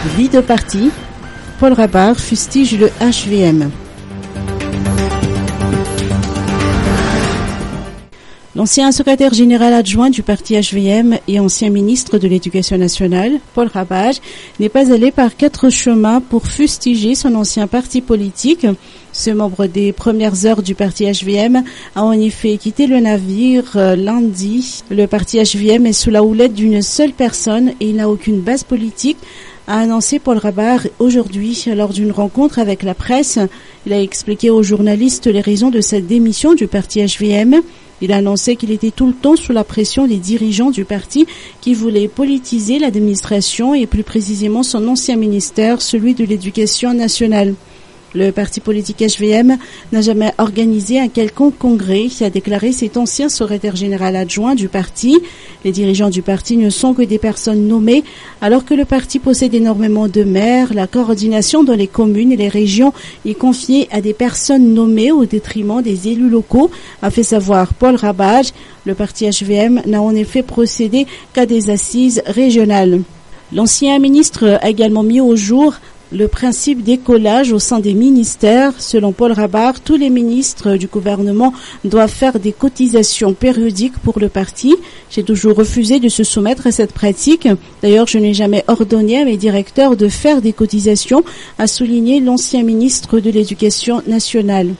Vie de parti, Paul Rabar fustige le HVM. L'ancien secrétaire général adjoint du parti HVM et ancien ministre de l'Éducation nationale, Paul Rabar, n'est pas allé par quatre chemins pour fustiger son ancien parti politique. Ce membre des premières heures du parti HVM a en effet quitté le navire lundi. Le parti HVM est sous la houlette d'une seule personne et il n'a aucune base politique, a annoncé Paul Rabar aujourd'hui lors d'une rencontre avec la presse. Il a expliqué aux journalistes les raisons de cette démission du parti HVM. Il a annoncé qu'il était tout le temps sous la pression des dirigeants du parti qui voulaient politiser l'administration et plus précisément son ancien ministère, celui de l'Éducation nationale. Le parti politique HVM n'a jamais organisé un quelconque congrès, a déclaré cet ancien secrétaire général adjoint du parti. Les dirigeants du parti ne sont que des personnes nommées, alors que le parti possède énormément de maires. La coordination dans les communes et les régions est confiée à des personnes nommées au détriment des élus locaux, a fait savoir Paul Rabar. Le parti HVM n'a en effet procédé qu'à des assises régionales. L'ancien ministre a également mis au jour le principe d'écolage au sein des ministères. Selon Paul Rabar, tous les ministres du gouvernement doivent faire des cotisations périodiques pour le parti. J'ai toujours refusé de se soumettre à cette pratique. D'ailleurs, je n'ai jamais ordonné à mes directeurs de faire des cotisations, a souligné l'ancien ministre de l'Éducation nationale.